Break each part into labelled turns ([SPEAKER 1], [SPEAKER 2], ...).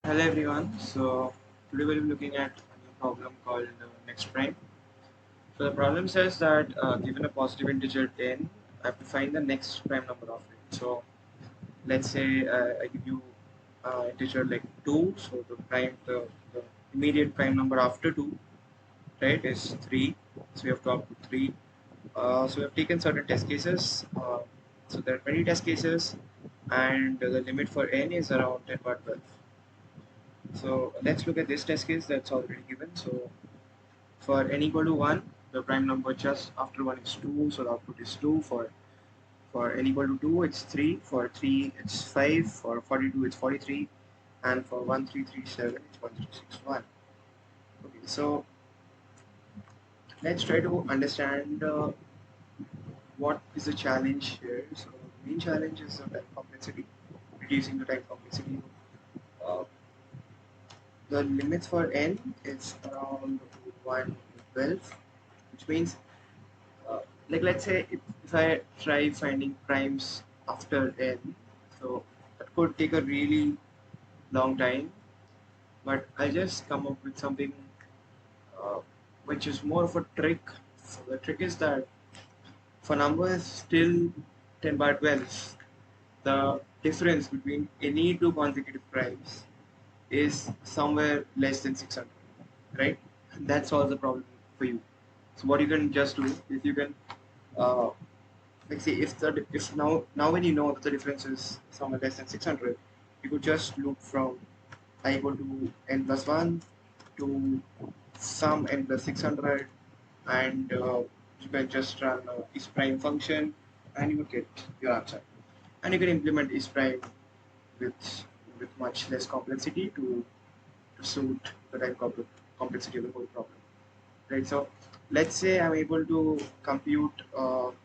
[SPEAKER 1] Hello everyone. So today we'll be looking at a new problem called next prime. So the problem says that given a positive integer n, I have to find the next prime number of it. So let's say I give you integer like 2. So the immediate prime number after 2, right, is 3. So we have to up to 3. So we have taken certain test cases. So there are 20 test cases, and the limit for n is around 10 bar 12. So let's look at this test case that's already given. So for n equal to 1, the prime number just after 1 is 2, so the output is 2. For n equal to 2, it's 3. For 3, it's 5. For 42, it's 43. And for 1337, it's 1361. Okay, so let's try to understand what is the challenge here. So the main challenge is the time complexity, reducing the time complexity. Uh, the limits for n is around 112, which means like let's say if I try finding primes after n, so that could take a really long time, but I'll just come up with something uh, which is more of a trick. So the trick is that for numbers still 10 by 12, the difference between any two consecutive primes is somewhere less than 600, right? And that solves the problem for you. So what you can just do is you can uh, like say if now when you know that the difference is somewhere less than 600, you could just loop from I equal to n plus 1 to some n plus 600, and you can just run is prime function, and you would get your answer. And you can implement is prime with much less complexity to suit the time complexity of the whole problem. Right, so let's say I'm able to compute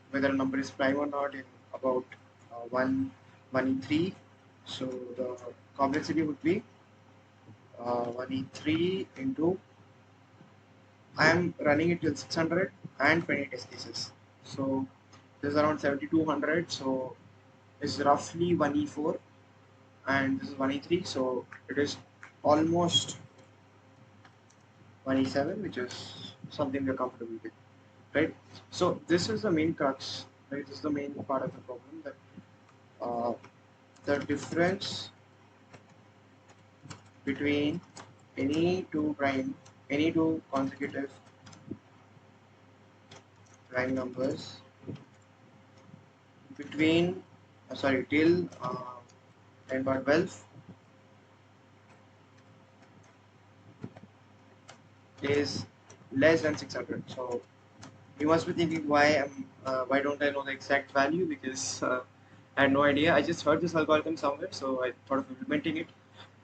[SPEAKER 1] whether a number is prime or not in about 1 in 3. So the complexity would be 1 in 3 into, I'm running it till 600 and 20 test cases. So this is around 7200, so it's roughly 1e4, and this is 1e3, so it is almost 1e7, which is something we're comfortable with, right? So this is the main crux, right? This is the main part of the problem, that uh, the difference between any two prime, any two consecutive prime numbers between, sorry, till 10 bar 12 is less than 600. So you must be thinking why don't I know the exact value, because I had no idea. I just heard this algorithm somewhere, so I thought of implementing it.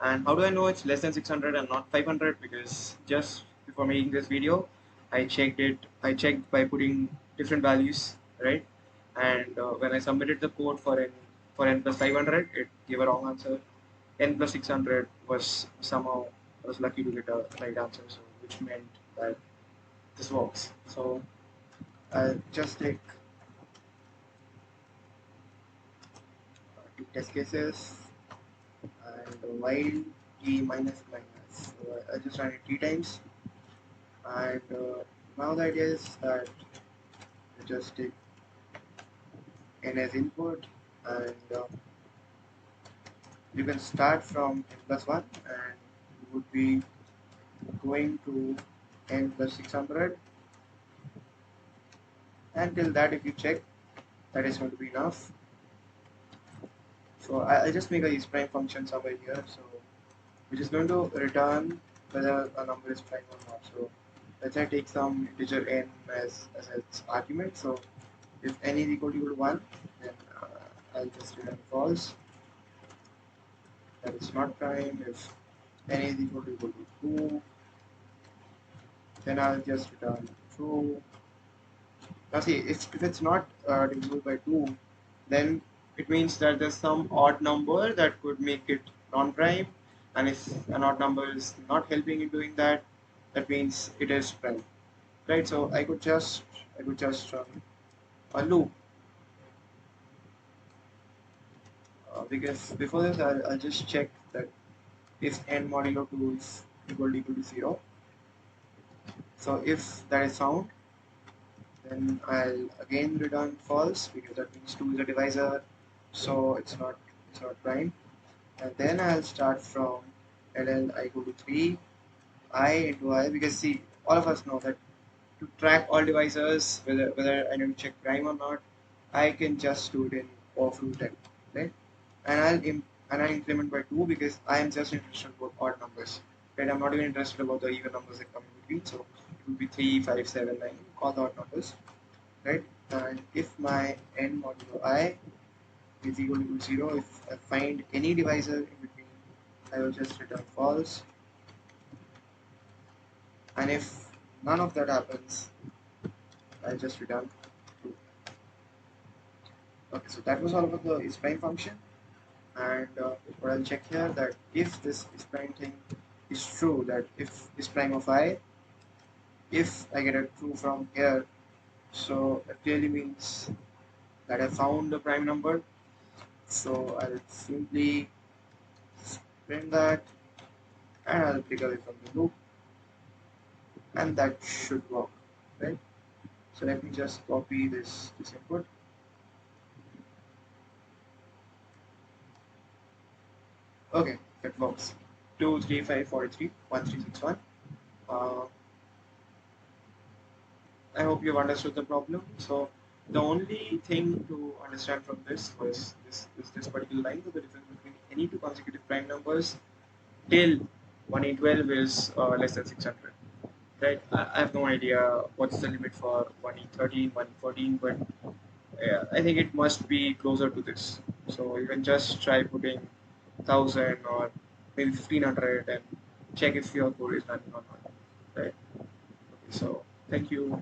[SPEAKER 1] And how do I know it's less than 600 and not 500? Because just before making this video, I checked it. I checked by putting different values, right? And when I submitted the code for n plus 500, it gave a wrong answer. N plus 600 was somehow, I was lucky to get a right answer, so which meant that this works. So I'll just take two test cases, and while t minus minus, so I just ran it 3 times, and now the idea is that you just take n as input, and you can start from n plus 1, and you would be going to n plus 600, and till that, if you check, that is going to be enough. So I'll just make a is prime function somewhere here, so which is going to return whether a number is prime or not. So let's say I take some integer n as its argument. So if n is equal to 1, then I'll just return false, that is not prime. If n is equal to 2, then I'll just return true. Now see, if it's not divisible by 2, then it means that there's some odd number that could make it non-prime, and if an odd number is not helping in doing that, that means it is prime, right? So I could just run a loop, because before this I'll just check that if n modulo 2 is equal to 0. So if that is found, then I'll again return false because that means 2 is a divisor, so it's not prime. And then I'll start from LL I go to 3 I into I, because see, all of us know that to track all divisors, whether I need to check prime or not, I can just do it in overflow 10, right? And I'll increment by 2 because I am just interested about odd numbers, right? I'm not even interested about the even numbers that come in between. So it will be 3, 5, 7, 9, all the odd numbers, right? And if my n modulo I is equal to 0, if I find any divisor in between, I will just return false. And if none of that happens, I'll just return true. Okay, so that was all about the is prime function. And what I'll check here, that if this is prime thing is true, that if is prime of I, if I get a true from here, so it clearly means that I found the prime number. So I'll simply print that and I'll pick away from the loop, and that should work, right? So let me just copy this input. Okay, that works. 2, 3, 5, 43, 1, 3, 6, 1. Uh, I hope you've understood the problem. So the only thing to understand from this was this particular line, that the difference between any two consecutive prime numbers till 1812 is less than 600. Right? I have no idea what's the limit for 1813, 1814, but I think it must be closer to this. So you can just try putting 1000 or maybe 1500 and check if your code is running or not. Right? Okay, so thank you.